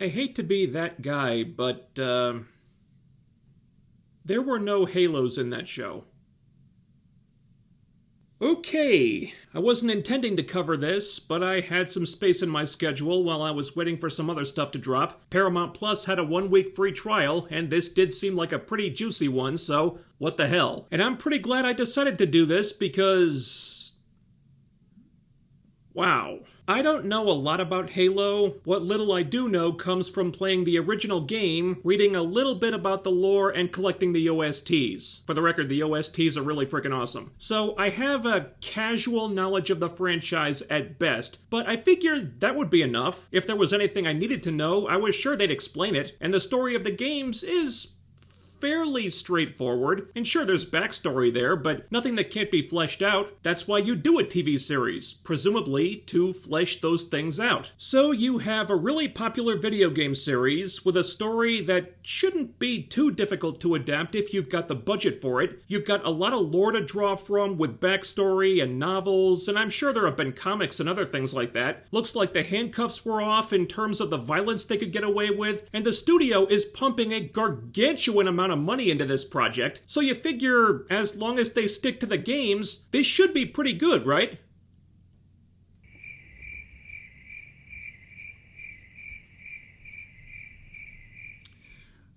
I hate to be that guy, but, there were no Halos in that show. Okay, I wasn't intending to cover this, but I had some space in my schedule while I was waiting for some other stuff to drop. Paramount Plus had a 1-week free trial, and this did seem like a pretty juicy one, so what the hell. And I'm pretty glad I decided to do this because... wow. I don't know a lot about Halo. What little I do know comes from playing the original game, reading a little bit about the lore, and collecting the OSTs. For the record, the OSTs are really freaking awesome. So I have a casual knowledge of the franchise at best, but I figured that would be enough. If there was anything I needed to know, I was sure they'd explain it, and the story of the games is fairly straightforward, and sure there's backstory there, but nothing that can't be fleshed out. That's why you do a TV series, presumably to flesh those things out. So you have a really popular video game series with a story that shouldn't be too difficult to adapt if you've got the budget for it. You've got a lot of lore to draw from with backstory and novels, and I'm sure there have been comics and other things like that. Looks like the handcuffs were off in terms of the violence they could get away with, and the studio is pumping a gargantuan amount of money into this project, so you figure as long as they stick to the games, this should be pretty good, right?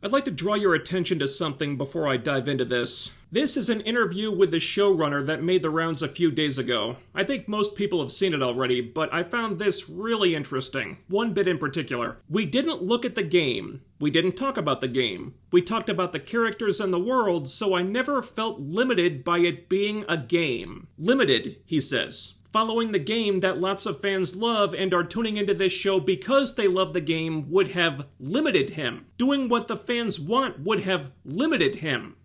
I'd like to draw your attention to something before I dive into this. This is an interview with the showrunner that made the rounds a few days ago. I think most people have seen it already, but I found this really interesting. One bit in particular. We didn't look at the game. We didn't talk about the game. We talked about the characters and the world, so I never felt limited by it being a game. Limited, he says. Following the game that lots of fans love and are tuning into this show because they love the game would have limited him. Doing what the fans want would have limited him.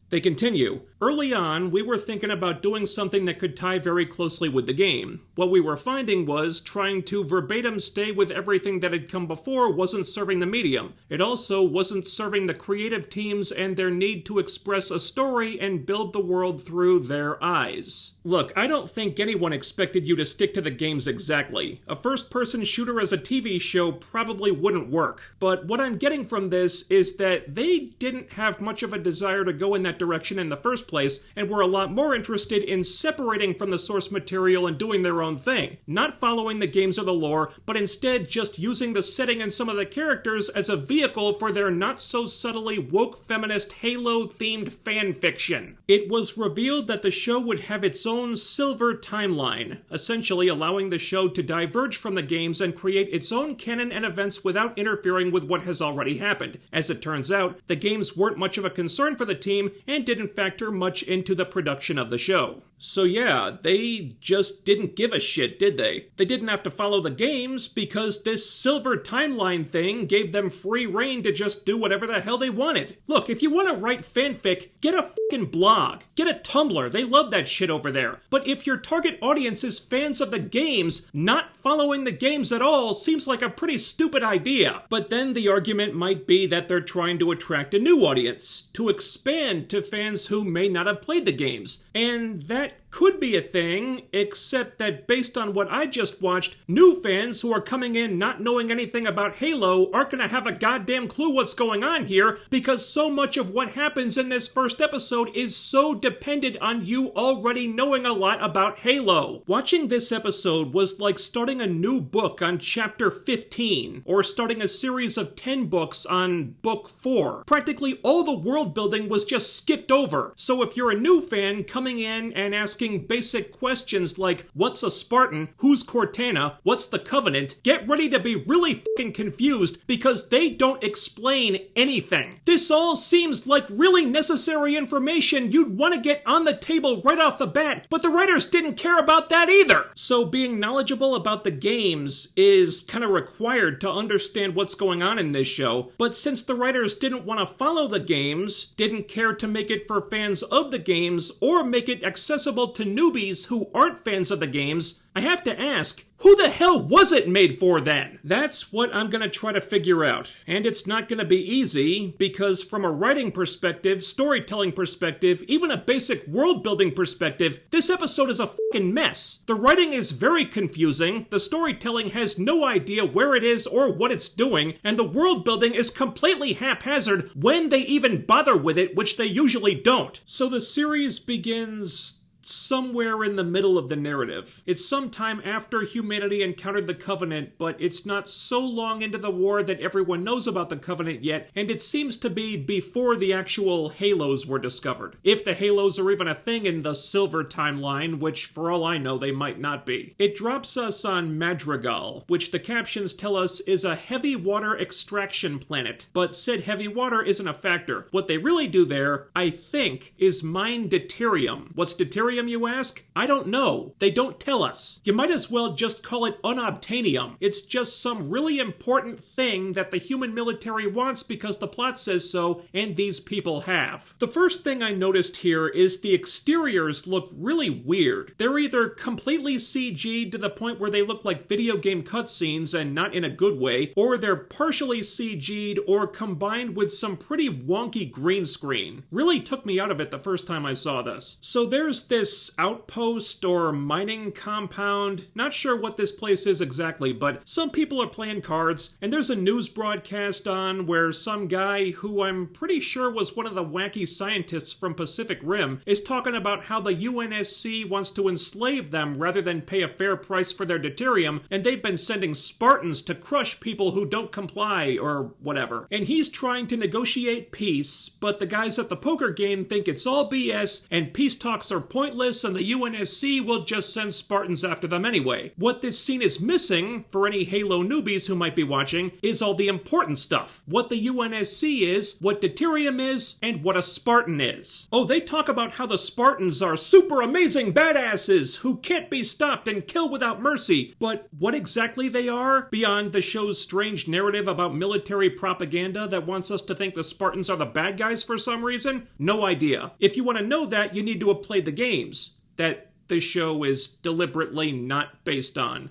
They continue. Early on, we were thinking about doing something that could tie very closely with the game. What we were finding was trying to verbatim stay with everything that had come before wasn't serving the medium. It also wasn't serving the creative teams and their need to express a story and build the world through their eyes. Look, I don't think anyone expected you to stick to the games exactly. A first-person shooter as a TV show probably wouldn't work. But what I'm getting from this is that they didn't have much of a desire to go in that direction in the first place, and were a lot more interested in separating from the source material and doing their own thing. Not following the games or the lore, but instead just using the setting and some of the characters as a vehicle for their not-so-subtly woke feminist Halo-themed fanfiction. It was revealed that the show would have its own silver timeline, essentially allowing the show to diverge from the games and create its own canon and events without interfering with what has already happened. As it turns out, the games weren't much of a concern for the team and didn't factor much into the production of the show. So yeah, they just didn't give a shit, did they? They didn't have to follow the games because this silver timeline thing gave them free rein to just do whatever the hell they wanted. Look, if you want to write fanfic, get a fucking blog. Get a Tumblr. They love that shit over there. But if your target audience is fans of the games, not following the games at all seems like a pretty stupid idea. But then the argument might be that they're trying to attract a new audience, to expand to fans who may not have played the games. And that could be a thing, except that based on what I just watched, new fans who are coming in not knowing anything about Halo aren't gonna have a goddamn clue what's going on here, because so much of what happens in this first episode is so dependent on you already knowing a lot about Halo. Watching this episode was like starting a new book on chapter 15, or starting a series of 10 books on book 4. Practically all the world building was just skipped over. So if you're a new fan coming in and asking basic questions like, what's a Spartan, who's Cortana, what's the Covenant, get ready to be really fucking confused because they don't explain anything. This all seems like really necessary information you'd want to get on the table right off the bat, but the writers didn't care about that either. So being knowledgeable about the games is kind of required to understand what's going on in this show, but since the writers didn't want to follow the games, didn't care to make it for fans of the games, or make it accessible told to newbies who aren't fans of the games, I have to ask, who the hell was it made for then? That's what I'm gonna try to figure out. And it's not gonna be easy, because from a writing perspective, storytelling perspective, even a basic world-building perspective, this episode is a fucking mess. The writing is very confusing, the storytelling has no idea where it is or what it's doing, and the world-building is completely haphazard when they even bother with it, which they usually don't. So the series begins somewhere in the middle of the narrative. It's sometime after humanity encountered the Covenant, but it's not so long into the war that everyone knows about the Covenant yet, and it seems to be before the actual Halos were discovered. If the Halos are even a thing in the Silver timeline, which for all I know they might not be. It drops us on Madrigal, which the captions tell us is a heavy water extraction planet, but said heavy water isn't a factor. What they really do there, I think, is mine deuterium. What's deuterium, you ask? I don't know. They don't tell us. You might as well just call it unobtainium. It's just some really important thing that the human military wants because the plot says so, and these people have. The first thing I noticed here is the exteriors look really weird. They're either completely CG'd to the point where they look like video game cutscenes and not in a good way, or they're partially CG'd or combined with some pretty wonky green screen. Really took me out of it the first time I saw this. So there's this outpost or mining compound. Not sure what this place is exactly, but some people are playing cards, and there's a news broadcast on where some guy, who I'm pretty sure was one of the wacky scientists from Pacific Rim, is talking about how the UNSC wants to enslave them rather than pay a fair price for their deuterium, and they've been sending Spartans to crush people who don't comply, or whatever. And he's trying to negotiate peace, but the guys at the poker game think it's all BS, and peace talks are pointless, and the UNSC will just send Spartans after them anyway. What this scene is missing, for any Halo newbies who might be watching, is all the important stuff. What the UNSC is, what deuterium is, and what a Spartan is. Oh, they talk about how the Spartans are super amazing badasses who can't be stopped and kill without mercy, but what exactly they are, beyond the show's strange narrative about military propaganda that wants us to think the Spartans are the bad guys for some reason? No idea. If you want to know that, you need to have played the games that the show is deliberately not based on.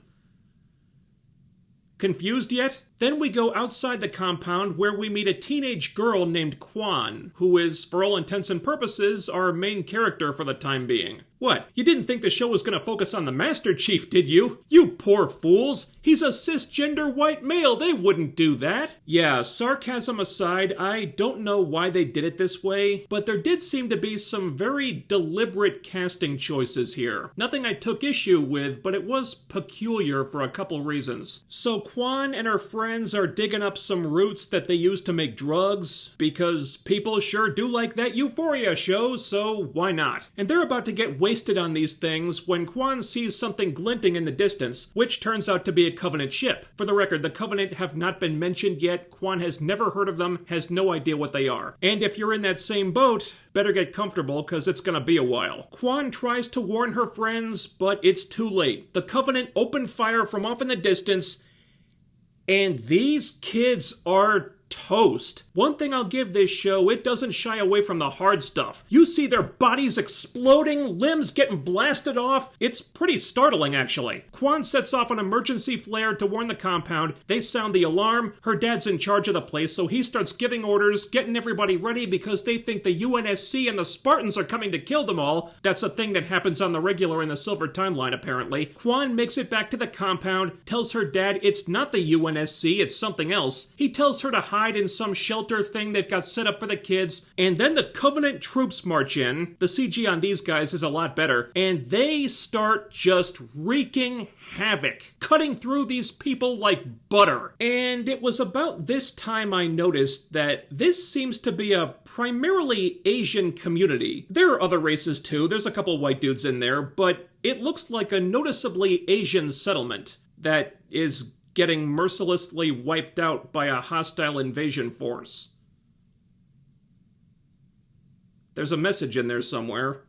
Confused yet? Then we go outside the compound where we meet a teenage girl named Quan, who is, for all intents and purposes, our main character for the time being. What, you didn't think the show was going to focus on the Master Chief, did you? You poor fools! He's a cisgender white male, they wouldn't do that! Yeah, sarcasm aside, I don't know why they did it this way, but there did seem to be some very deliberate casting choices here. Nothing I took issue with, but it was peculiar for a couple reasons. So Quan and her friends are digging up some roots that they use to make drugs, because people sure do like that Euphoria show, so why not? And they're about to get wasted on these things when Quan sees something glinting in the distance, which turns out to be a Covenant ship. For the record, the Covenant have not been mentioned yet, Quan has never heard of them, has no idea what they are. And if you're in that same boat, better get comfortable, cause it's gonna be a while. Quan tries to warn her friends, but it's too late. The Covenant open fire from off in the distance, and these kids are toast. One thing I'll give this show, it doesn't shy away from the hard stuff. You see their bodies exploding, limbs getting blasted off. It's pretty startling, actually. Quan sets off an emergency flare to warn the compound. They sound the alarm. Her dad's in charge of the place, so he starts giving orders, getting everybody ready because they think the UNSC and the Spartans are coming to kill them all. That's a thing that happens on the regular in the Silver timeline, apparently. Quan makes it back to the compound, tells her dad it's not the UNSC, it's something else. He tells her to hide in some shelter thing they've got set up for the kids, and then the Covenant troops march in. The CG on these guys is a lot better, and they start just wreaking havoc, cutting through these people like butter. And it was about this time I noticed that this seems to be a primarily Asian community. There are other races too, there's a couple white dudes in there, but it looks like a noticeably Asian settlement that is getting mercilessly wiped out by a hostile invasion force. There's a message in there somewhere.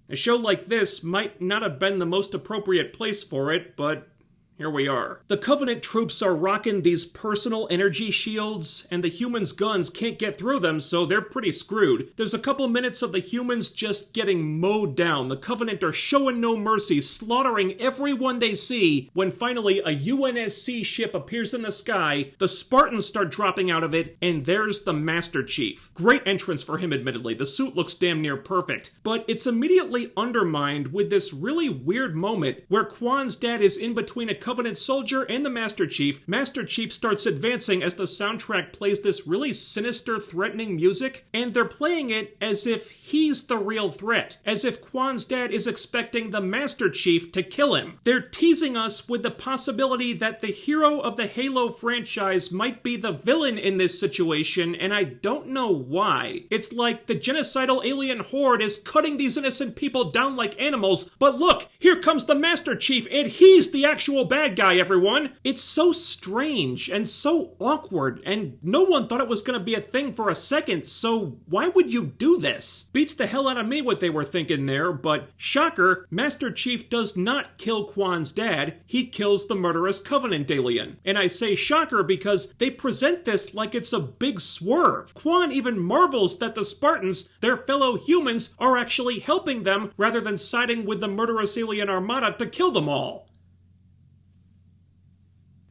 A show like this might not have been the most appropriate place for it, but Here we are. The Covenant troops are rocking these personal energy shields, and the humans' guns can't get through them, so they're pretty screwed. There's a couple minutes of the humans just getting mowed down. The Covenant are showing no mercy, slaughtering everyone they see, when finally a UNSC ship appears in the sky, the Spartans start dropping out of it, and there's the Master Chief. Great entrance for him, admittedly. The suit looks damn near perfect. But it's immediately undermined with this really weird moment where Quan's dad is in between a Covenant soldier and the Master Chief. Master Chief starts advancing as the soundtrack plays this really sinister, threatening music, and they're playing it as if he's the real threat, as if Quan's dad is expecting the Master Chief to kill him. They're teasing us with the possibility that the hero of the Halo franchise might be the villain in this situation, and I don't know why. It's like the genocidal alien horde is cutting these innocent people down like animals, but look, here comes the Master Chief, and he's the actual bad guy, everyone. It's so strange and so awkward, and no one thought it was going to be a thing for a second, so why would you do this? Beats the hell out of me what they were thinking there, but shocker, Master Chief does not kill Quan's dad, he kills the murderous Covenant alien. And I say shocker because they present this like it's a big swerve. Quan even marvels that the Spartans, their fellow humans, are actually helping them rather than siding with the murderous alien armada to kill them all.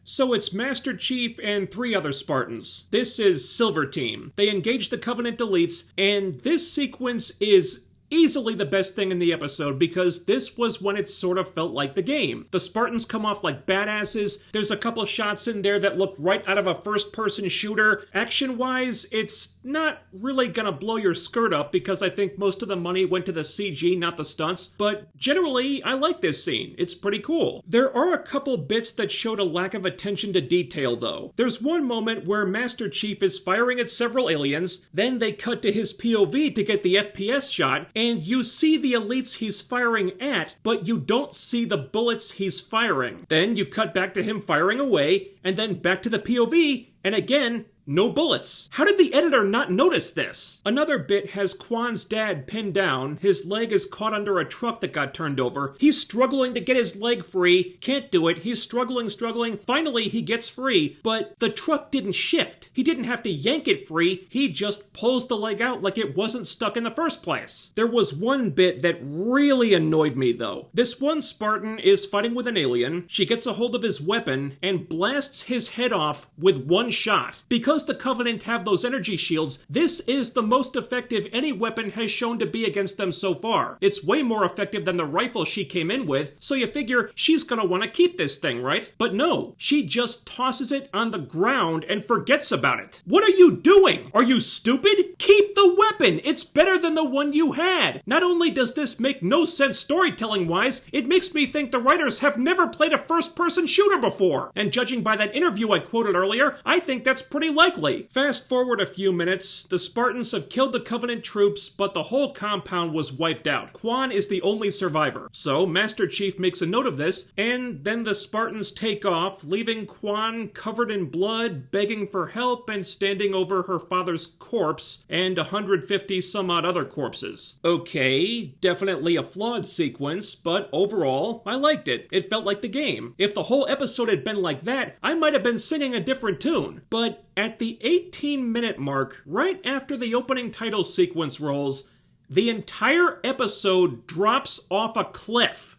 So it's Master Chief and 3 other Spartans. This is Silver Team. They engage the Covenant elites, and this sequence is easily the best thing in the episode because this was when it sort of felt like the game. The Spartans come off like badasses. There's a couple shots in there that look right out of a first-person shooter. Action-wise, it's not really gonna blow your skirt up because I think most of the money went to the CG, not the stunts, but generally, I like this scene. It's pretty cool. There are a couple bits that showed a lack of attention to detail, though. There's one moment where Master Chief is firing at several aliens, then they cut to his POV to get the FPS shot, and you see the elites he's firing at, but you don't see the bullets he's firing. Then you cut back to him firing away, and then back to the POV, and again, no bullets. How did the editor not notice this? Another bit has Quan's dad pinned down. His leg is caught under a truck that got turned over. He's struggling to get his leg free. Can't do it. He's struggling. Finally, he gets free, but the truck didn't shift. He didn't have to yank it free. He just pulls the leg out like it wasn't stuck in the first place. There was one bit that really annoyed me, though. This one Spartan is fighting with an alien. She gets a hold of his weapon and blasts his head off with one shot. Because the Covenant have those energy shields, this is the most effective any weapon has shown to be against them so far. It's way more effective than the rifle she came in with, so you figure she's gonna want to keep this thing, right? But no, she just tosses it on the ground and forgets about it. What are you doing? Are you stupid? Keep the weapon! It's better than the one you had! Not only does this make no sense storytelling-wise, it makes me think the writers have never played a first-person shooter before. And judging by that interview I quoted earlier, I think that's pretty likely. Fast forward a few minutes, the Spartans have killed the Covenant troops, but the whole compound was wiped out. Quan is the only survivor. So Master Chief makes a note of this, and then the Spartans take off, leaving Quan covered in blood, begging for help, and standing over her father's corpse, and 150 some odd other corpses. Okay, definitely a flawed sequence, but overall, I liked it. It felt like the game. If the whole episode had been like that, I might have been singing a different tune. But at the 18-minute mark, right after the opening title sequence rolls, the entire episode drops off a cliff.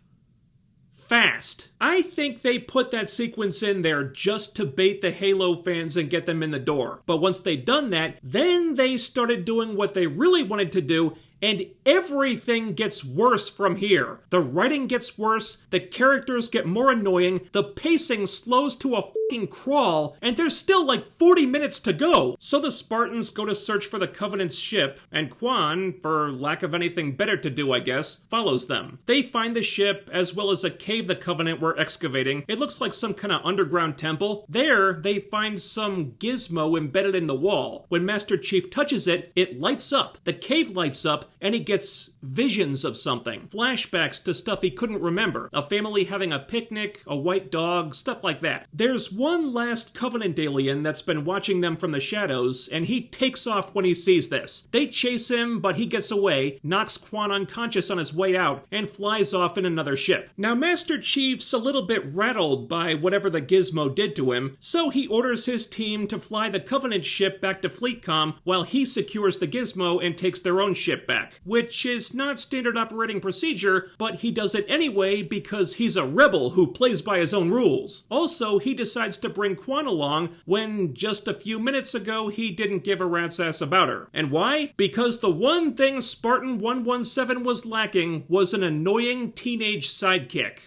Fast. I think they put that sequence in there just to bait the Halo fans and get them in the door. But once they'd done that, then they started doing what they really wanted to do, and everything gets worse from here. The writing gets worse, the characters get more annoying, the pacing slows to a fucking crawl, and there's still like 40 minutes to go. So the Spartans go to search for the Covenant's ship, and Quan, for lack of anything better to do I guess, follows them. They find the ship, as well as a cave the Covenant were excavating. It looks like some kind of underground temple. There, they find some gizmo embedded in the wall. When Master Chief touches it, it lights up. The cave lights up, and he gets visions of something. Flashbacks to stuff he couldn't remember. A family having a picnic, a white dog, stuff like that. There's one last Covenant alien that's been watching them from the shadows, and he takes off when he sees this. They chase him, but he gets away, knocks Quan unconscious on his way out, and flies off in another ship. Now, Master Chief's a little bit rattled by whatever the gizmo did to him, so he orders his team to fly the Covenant ship back to FleetCom while he secures the gizmo and takes their own ship back. Which is not standard operating procedure, but he does it anyway because he's a rebel who plays by his own rules. Also, he decides to bring Quan along when just a few minutes ago he didn't give a rat's ass about her. And why? Because the one thing Spartan 117 was lacking was an annoying teenage sidekick.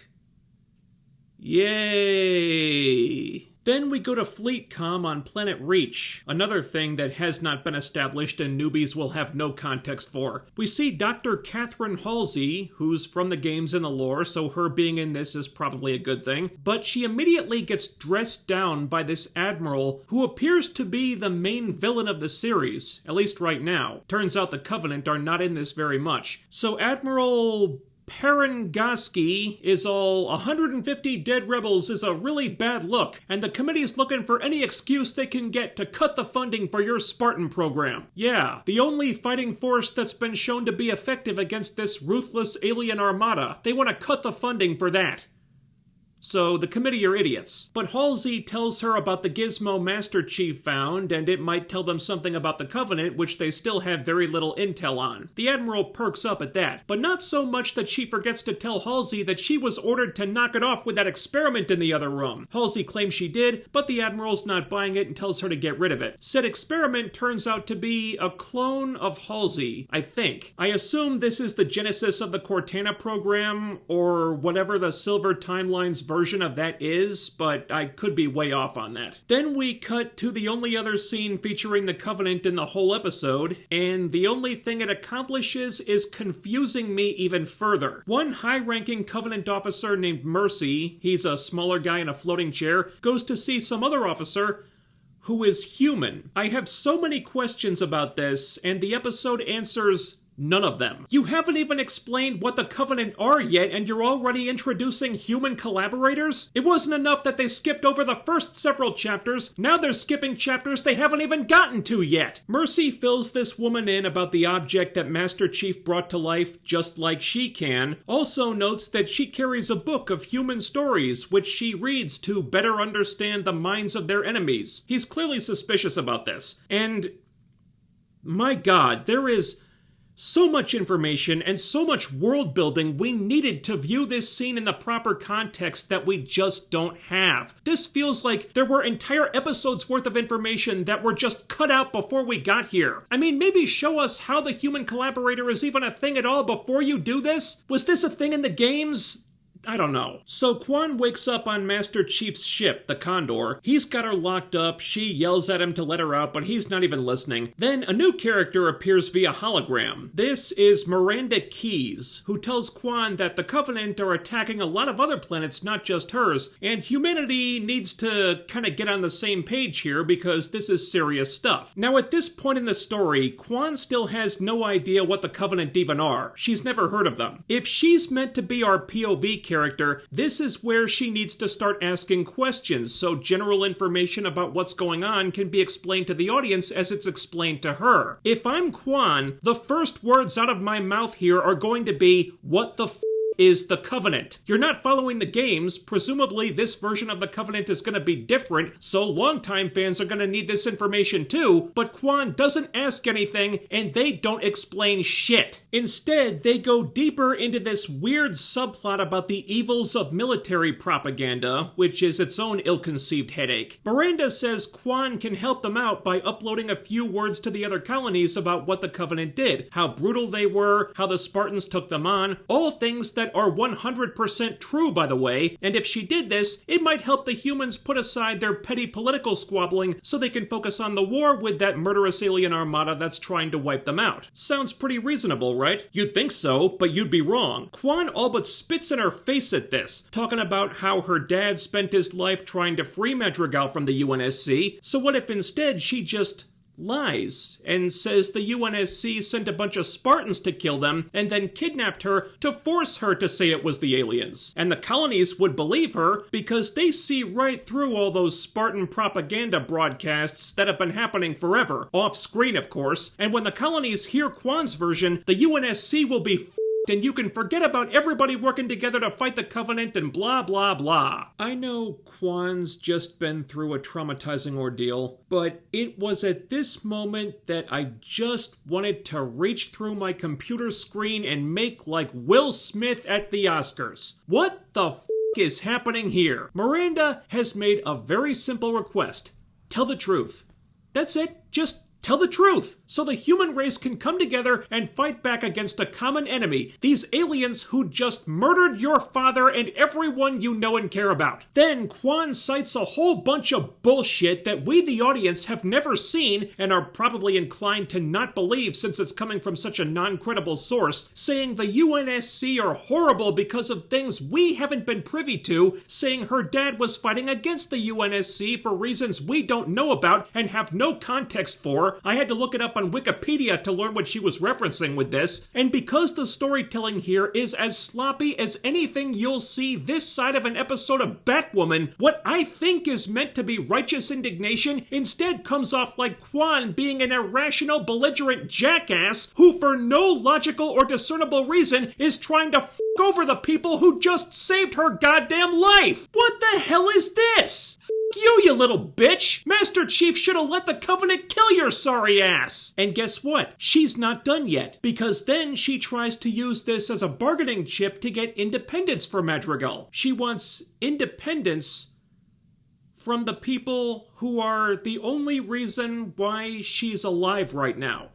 Yay! Then we go to FleetCom on Planet Reach, another thing that has not been established and newbies will have no context for. We see Dr. Catherine Halsey, who's from the games and the lore, so her being in this is probably a good thing, but she immediately gets dressed down by this Admiral who appears to be the main villain of the series, at least right now. Turns out the Covenant are not in this very much. So Admiral Perengoski is all 150 dead rebels is a really bad look, and the committee's looking for any excuse they can get to cut the funding for your Spartan program. Yeah, the only fighting force that's been shown to be effective against this ruthless alien armada. They want to cut the funding for that. So the committee are idiots. But Halsey tells her about the gizmo Master Chief found, and it might tell them something about the Covenant, which they still have very little intel on. The Admiral perks up at that, but not so much that she forgets to tell Halsey that she was ordered to knock it off with that experiment in the other room. Halsey claims she did, but the Admiral's not buying it and tells her to get rid of it. Said experiment turns out to be a clone of Halsey, I think. I assume this is the genesis of the Cortana program, or whatever the Silver Timeline's version of that is, but I could be way off on that. Then we cut to the only other scene featuring the Covenant in the whole episode, and the only thing it accomplishes is confusing me even further. One high-ranking Covenant officer named Mercy, he's a smaller guy in a floating chair, goes to see some other officer who is human. I have so many questions about this, and the episode answers none of them. You haven't even explained what the Covenant are yet, and you're already introducing human collaborators? It wasn't enough that they skipped over the first several chapters, now they're skipping chapters they haven't even gotten to yet. Mercy fills this woman in about the object that Master Chief brought to life just like she can, also notes that she carries a book of human stories, which she reads to better understand the minds of their enemies. He's clearly suspicious about this, and my God, there is so much information and so much world building we needed to view this scene in the proper context that we just don't have. This feels like there were entire episodes worth of information that were just cut out before we got here. I mean, maybe show us how the human collaborator is even a thing at all before you do this? Was this a thing in the games? I don't know. So Quan wakes up on Master Chief's ship, the Condor. He's got her locked up, she yells at him to let her out, but he's not even listening. Then a new character appears via hologram. This is Miranda Keyes, who tells Quan that the Covenant are attacking a lot of other planets, not just hers, and humanity needs to kind of get on the same page here because this is serious stuff. Now at this point in the story, Quan still has no idea what the Covenant even are. She's never heard of them. If she's meant to be our POV character, this is where she needs to start asking questions so general information about what's going on can be explained to the audience as it's explained to her. If I'm Quan, the first words out of my mouth here are going to be, what the f*** is the Covenant? You're not following the games. Presumably this version of the Covenant is going to be different, so longtime fans are going to need this information too, but Quan doesn't ask anything and they don't explain shit. Instead, they go deeper into this weird subplot about the evils of military propaganda, which is its own ill-conceived headache. Miranda says Quan can help them out by uploading a few words to the other colonies about what the Covenant did, how brutal they were, how the Spartans took them on, all things that are 100% true, by the way, and if she did this, it might help the humans put aside their petty political squabbling so they can focus on the war with that murderous alien armada that's trying to wipe them out. Sounds pretty reasonable, right? You'd think so, but you'd be wrong. Quan all but spits in her face at this, talking about how her dad spent his life trying to free Madrigal from the UNSC, so what if instead she just lies and says the UNSC sent a bunch of Spartans to kill them and then kidnapped her to force her to say it was the aliens. And the colonies would believe her because they see right through all those Spartan propaganda broadcasts that have been happening forever, off screen of course, and when the colonies hear Kwan's version, the UNSC will be and you can forget about everybody working together to fight the Covenant and blah blah blah. I know Kwan's just been through a traumatizing ordeal, but it was at this moment that I just wanted to reach through my computer screen and make like Will Smith at the Oscars. What the f*** is happening here? Miranda has made a very simple request. Tell the truth. That's it. Just tell the truth, so the human race can come together and fight back against a common enemy, these aliens who just murdered your father and everyone you know and care about. Then Kwan cites a whole bunch of bullshit that we, the audience, have never seen and are probably inclined to not believe since it's coming from such a non-credible source, saying the UNSC are horrible because of things we haven't been privy to, saying her dad was fighting against the UNSC for reasons we don't know about and have no context for. I had to look it up on Wikipedia to learn what she was referencing with this, and because the storytelling here is as sloppy as anything you'll see this side of an episode of Batwoman, what I think is meant to be righteous indignation instead comes off like Kwan being an irrational, belligerent jackass who for no logical or discernible reason is trying to f*** over the people who just saved her goddamn life. What the hell is this? You little bitch! Master Chief should have let the Covenant kill your sorry ass! And guess what? She's not done yet, because then she tries to use this as a bargaining chip to get independence for Madrigal. She wants independence from the people who are the only reason why she's alive right now.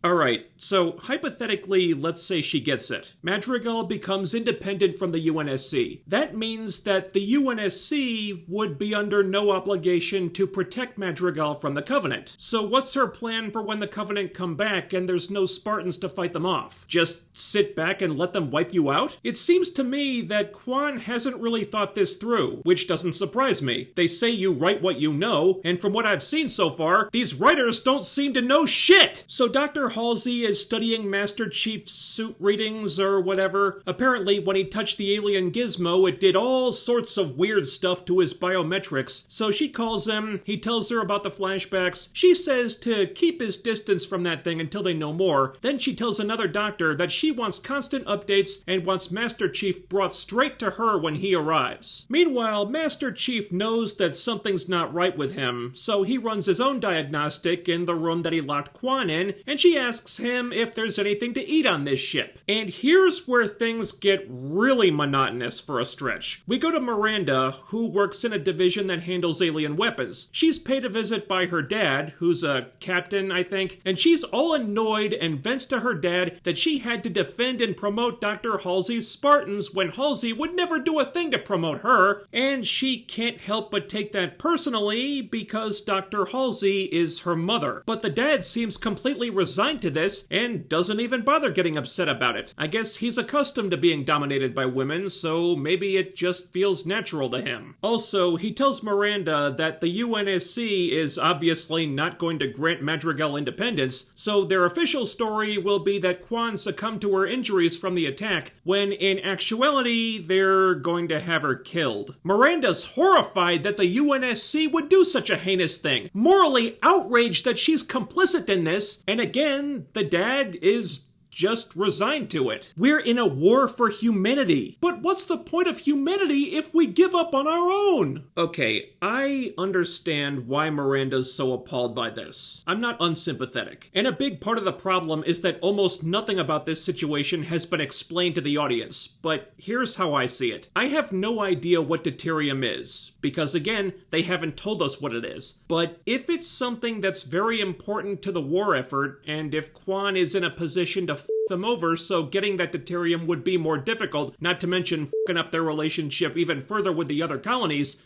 Alright, so hypothetically, let's say she gets it. Madrigal becomes independent from the UNSC. That means that the UNSC would be under no obligation to protect Madrigal from the Covenant. So what's her plan for when the Covenant come back and there's no Spartans to fight them off? Just sit back and let them wipe you out? It seems to me that Kwan hasn't really thought this through, which doesn't surprise me. They say you write what you know, and from what I've seen so far, these writers don't seem to know shit! So Dr. Halsey is studying Master Chief's suit readings or whatever. Apparently, when he touched the alien gizmo, it did all sorts of weird stuff to his biometrics. So she calls him, he tells her about the flashbacks. She says to keep his distance from that thing until they know more. Then she tells another doctor that she wants constant updates and wants Master Chief brought straight to her when he arrives. Meanwhile, Master Chief knows that something's not right with him, so he runs his own diagnostic in the room that he locked Kwan in, and she asks him if there's anything to eat on this ship. And here's where things get really monotonous for a stretch. We go to Miranda, who works in a division that handles alien weapons. She's paid a visit by her dad, who's a captain, I think, and she's all annoyed and vents to her dad that she had to defend and promote Dr. Halsey's Spartans when Halsey would never do a thing to promote her, and she can't help but take that personally because Dr. Halsey is her mother. But the dad seems completely resigned to this and doesn't even bother getting upset about it. I guess he's accustomed to being dominated by women, so maybe it just feels natural to him. Also, he tells Miranda that the UNSC is obviously not going to grant Madrigal independence, so their official story will be that Kwan succumbed to her injuries from the attack, when in actuality, they're going to have her killed. Miranda's horrified that the UNSC would do such a heinous thing, morally outraged that she's complicit in this, and again, the dad is just resigned to it. We're in a war for humanity. But what's the point of humanity if we give up on our own? Okay, I understand why Miranda's so appalled by this. I'm not unsympathetic. And a big part of the problem is that almost nothing about this situation has been explained to the audience. But here's how I see it. I have no idea what deuterium is, because again, they haven't told us what it is. But if it's something that's very important to the war effort, and if Kwan is in a position to them over, so getting that deuterium would be more difficult, not to mention f***ing up their relationship even further with the other colonies,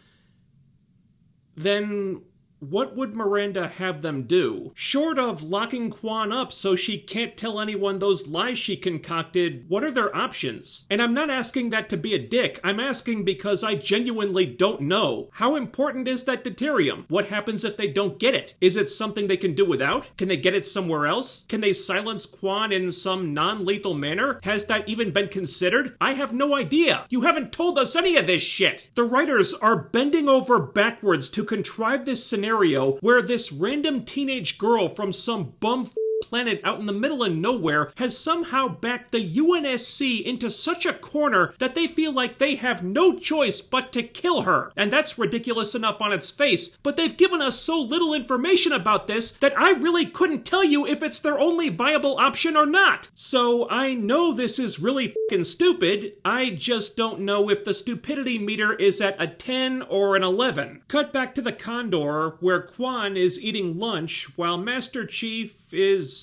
then what would Miranda have them do? Short of locking Quan up so she can't tell anyone those lies she concocted, what are their options? And I'm not asking that to be a dick, I'm asking because I genuinely don't know. How important is that deuterium? What happens if they don't get it? Is it something they can do without? Can they get it somewhere else? Can they silence Quan in some non-lethal manner? Has that even been considered? I have no idea. You haven't told us any of this shit. The writers are bending over backwards to contrive this scenario where this random teenage girl from some bum planet out in the middle of nowhere has somehow backed the UNSC into such a corner that they feel like they have no choice but to kill her. And that's ridiculous enough on its face, but they've given us so little information about this that I really couldn't tell you if it's their only viable option or not. So I know this is really fucking stupid, I just don't know if the stupidity meter is at a 10 or an 11. Cut back to the Condor, where Quan is eating lunch while Master Chief is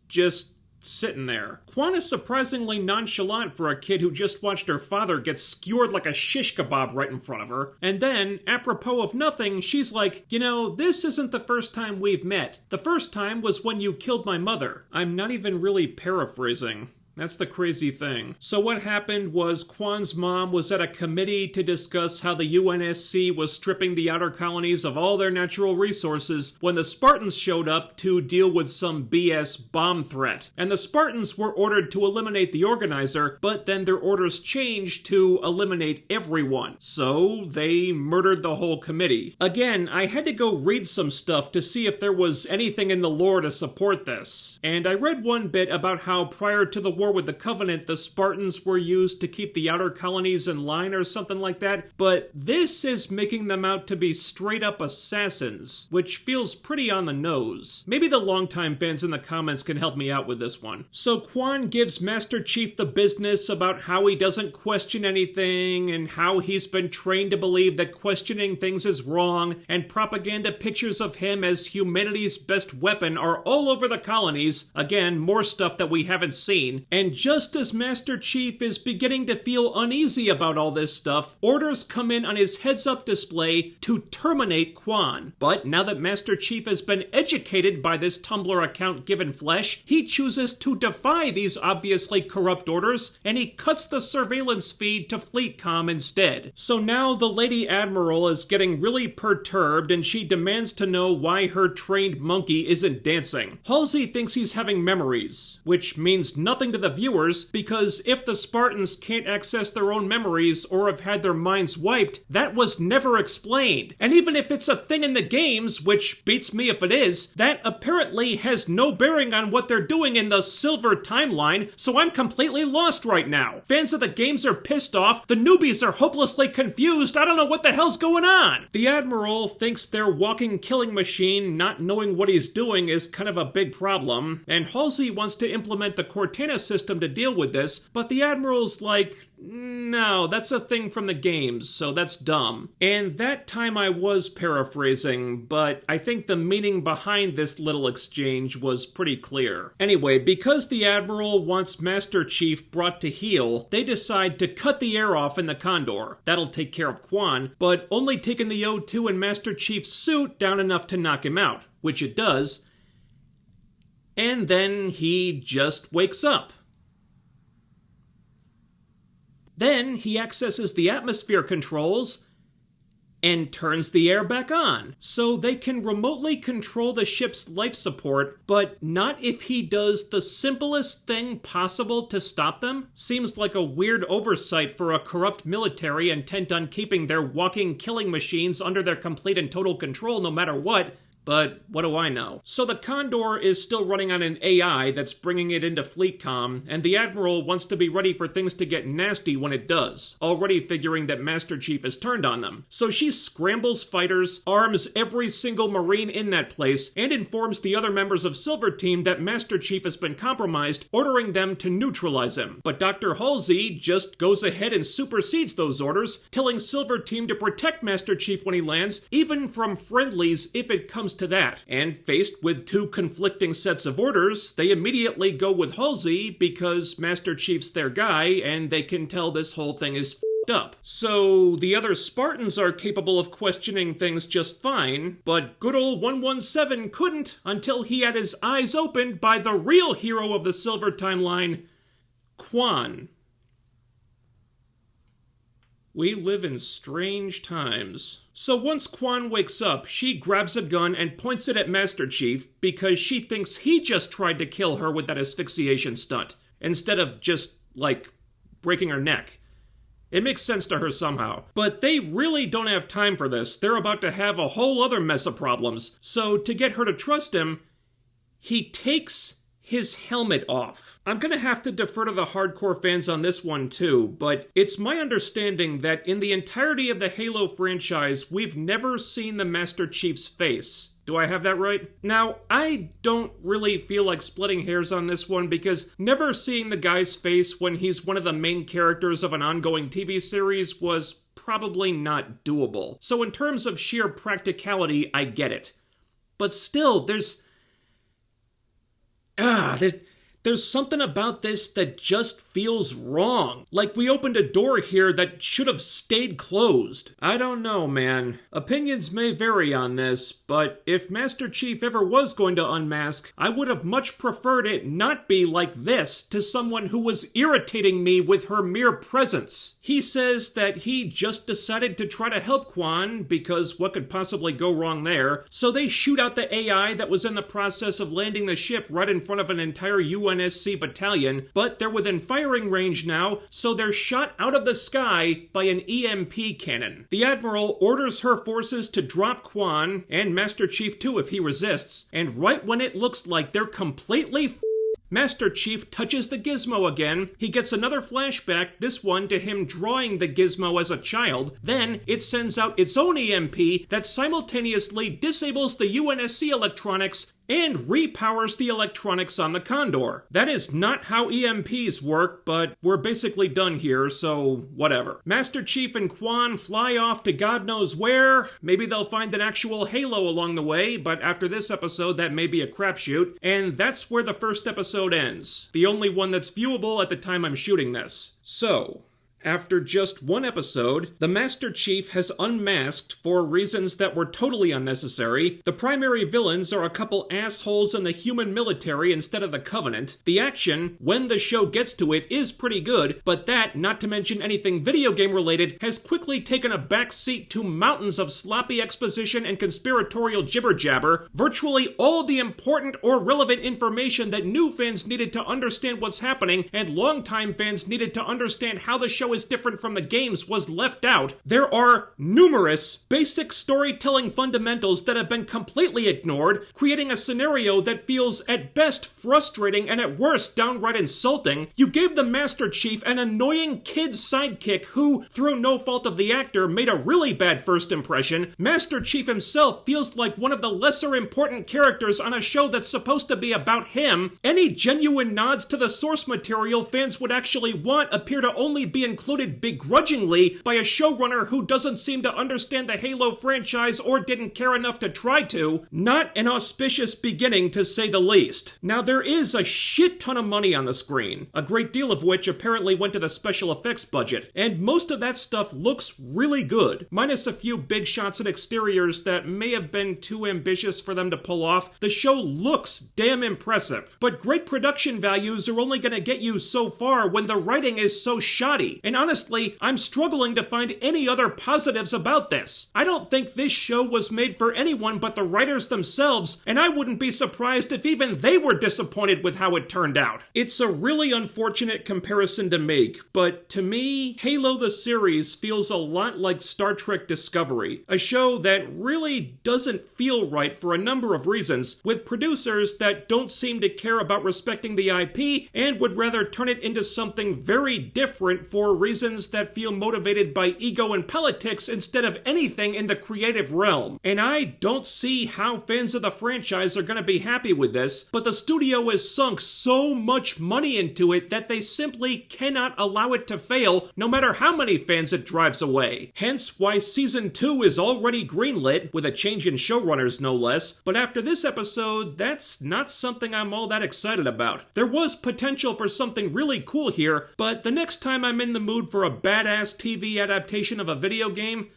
just sitting there. Quan is surprisingly nonchalant for a kid who just watched her father get skewered like a shish kebab right in front of her. And then, apropos of nothing, she's like, you know, this isn't the first time we've met. The first time was when you killed my mother. I'm not even really paraphrasing. That's the crazy thing. So what happened was Quan's mom was at a committee to discuss how the UNSC was stripping the outer colonies of all their natural resources when the Spartans showed up to deal with some BS bomb threat. And the Spartans were ordered to eliminate the organizer, but then their orders changed to eliminate everyone. So they murdered the whole committee. Again, I had to go read some stuff to see if there was anything in the lore to support this. And I read one bit about how prior to the war with the Covenant, the Spartans were used to keep the outer colonies in line or something like that, but this is making them out to be straight-up assassins, which feels pretty on the nose. Maybe the longtime fans in the comments can help me out with this one. So Quan gives Master Chief the business about how he doesn't question anything, and how he's been trained to believe that questioning things is wrong, and propaganda pictures of him as humanity's best weapon are all over the colonies. Again, more stuff that we haven't seen. And just as Master Chief is beginning to feel uneasy about all this stuff, orders come in on his heads-up display to terminate Quan. But now that Master Chief has been educated by this Tumblr account given flesh, he chooses to defy these obviously corrupt orders, and he cuts the surveillance feed to FleetCom instead. So now the Lady Admiral is getting really perturbed, and she demands to know why her trained monkey isn't dancing. Halsey thinks he's having memories, which means nothing to the viewers, because if the Spartans can't access their own memories or have had their minds wiped, that was never explained. And even if it's a thing in the games, which beats me if it is, that apparently has no bearing on what they're doing in the Silver timeline, so I'm completely lost right now. Fans of the games are pissed off, the newbies are hopelessly confused, I don't know what the hell's going on. The Admiral thinks their walking killing machine not knowing what he's doing is kind of a big problem, and Halsey wants to implement the Cortana system to deal with this, but the Admiral's like, no, that's a thing from the games, so that's dumb. And that time I was paraphrasing, but I think the meaning behind this little exchange was pretty clear. Anyway, because the Admiral wants Master Chief brought to heel, they decide to cut the air off in the Condor. That'll take care of Quan, but only taking the O2 in Master Chief's suit down enough to knock him out, which it does. And then he just wakes up. Then he accesses the atmosphere controls and turns the air back on, so they can remotely control the ship's life support, but not if he does the simplest thing possible to stop them? Seems like a weird oversight for a corrupt military intent on keeping their walking killing machines under their complete and total control no matter what. But what do I know? So the Condor is still running on an AI that's bringing it into FleetCom, and the Admiral wants to be ready for things to get nasty when it does, already figuring that Master Chief has turned on them. So she scrambles fighters, arms every single Marine in that place, and informs the other members of Silver Team that Master Chief has been compromised, ordering them to neutralize him. But Dr. Halsey just goes ahead and supersedes those orders, telling Silver Team to protect Master Chief when he lands, even from friendlies if it comes to that. And faced with two conflicting sets of orders, they immediately go with Halsey because Master Chief's their guy and they can tell this whole thing is up. So the other Spartans are capable of questioning things just fine, but good old 117 couldn't until he had his eyes opened by the real hero of the Silver Timeline, Quan. We live in strange times. So once Quan wakes up, she grabs a gun and points it at Master Chief because she thinks he just tried to kill her with that asphyxiation stunt, instead of just, breaking her neck. It makes sense to her somehow. But they really don't have time for this. They're about to have a whole other mess of problems. So to get her to trust him, he takes his helmet off. I'm gonna have to defer to the hardcore fans on this one too, but it's my understanding that in the entirety of the Halo franchise, we've never seen the Master Chief's face. Do I have that right? Now, I don't really feel like splitting hairs on this one because never seeing the guy's face when he's one of the main characters of an ongoing TV series was probably not doable. So in terms of sheer practicality, I get it. But still, there's something about this that just feels wrong. Like we opened a door here that should have stayed closed. I don't know, man. Opinions may vary on this, but if Master Chief ever was going to unmask, I would have much preferred it not be like this to someone who was irritating me with her mere presence. He says that he just decided to try to help Quan because what could possibly go wrong there, so they shoot out the AI that was in the process of landing the ship right in front of an entire UNSC battalion, but they're within firing range now, so they're shot out of the sky by an EMP cannon. The Admiral orders her forces to drop Quan, and Master Chief too if he resists, and right when it looks like they're completely Master Chief touches the gizmo again. He gets another flashback, this one to him drawing the gizmo as a child. Then it sends out its own EMP that simultaneously disables the UNSC electronics and repowers the electronics on the Condor. That is not how EMPs work, but we're basically done here, so whatever. Master Chief and Quan fly off to God knows where. Maybe they'll find an actual Halo along the way, but after this episode that may be a crapshoot, and that's where the first episode ends. The only one that's viewable at the time I'm shooting this. So, after just one episode, the Master Chief has unmasked for reasons that were totally unnecessary. The primary villains are a couple assholes in the human military instead of the Covenant. The action, when the show gets to it, is pretty good, but that, not to mention anything video game related, has quickly taken a backseat to mountains of sloppy exposition and conspiratorial jibber-jabber. Virtually all the important or relevant information that new fans needed to understand what's happening and longtime fans needed to understand how the show is different from the games was left out. There are numerous basic storytelling fundamentals that have been completely ignored, creating a scenario that feels at best frustrating and at worst downright insulting. You gave the Master Chief an annoying kid sidekick who, through no fault of the actor, made a really bad first impression. Master Chief himself feels like one of the lesser important characters on a show that's supposed to be about him. Any genuine nods to the source material fans would actually want appear to only be included begrudgingly by a showrunner who doesn't seem to understand the Halo franchise or didn't care enough to try to. Not an auspicious beginning, to say the least. Now, there is a shit ton of money on the screen, a great deal of which apparently went to the special effects budget, and most of that stuff looks really good, minus a few big shots and exteriors that may have been too ambitious for them to pull off. The show looks damn impressive, but great production values are only gonna get you so far when the writing is so shoddy. And honestly, I'm struggling to find any other positives about this. I don't think this show was made for anyone but the writers themselves, and I wouldn't be surprised if even they were disappointed with how it turned out. It's a really unfortunate comparison to make, but to me, Halo the series feels a lot like Star Trek Discovery, a show that really doesn't feel right for a number of reasons, with producers that don't seem to care about respecting the IP and would rather turn it into something very different for reasons that feel motivated by ego and politics instead of anything in the creative realm. And I don't see how fans of the franchise are going to be happy with this, but the studio has sunk so much money into it that they simply cannot allow it to fail, no matter how many fans it drives away. Hence why Season 2 is already greenlit, with a change in showrunners no less, but after this episode, that's not something I'm all that excited about. There was potential for something really cool here, but the next time I'm in the mood mood for a badass TV adaptation of a video game,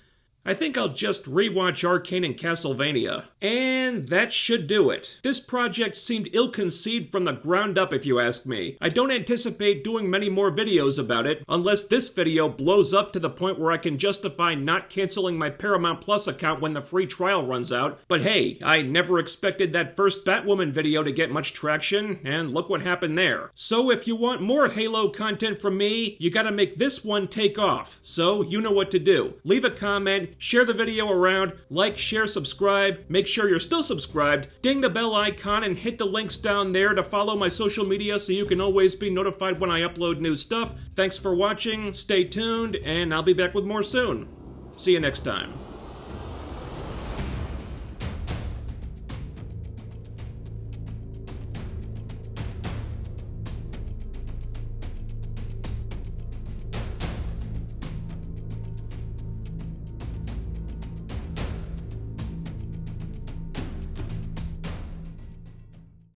I think I'll just rewatch Arcane and Castlevania. And that should do it. This project seemed ill-conceived from the ground up, if you ask me. I don't anticipate doing many more videos about it, unless this video blows up to the point where I can justify not canceling my Paramount Plus account when the free trial runs out. But hey, I never expected that first Batwoman video to get much traction, and look what happened there. So if you want more Halo content from me, you gotta make this one take off. So you know what to do. Leave a comment, share the video around, like, share, subscribe, make sure you're still subscribed, ding the bell icon and hit the links down there to follow my social media so you can always be notified when I upload new stuff. Thanks for watching, stay tuned, and I'll be back with more soon. See you next time.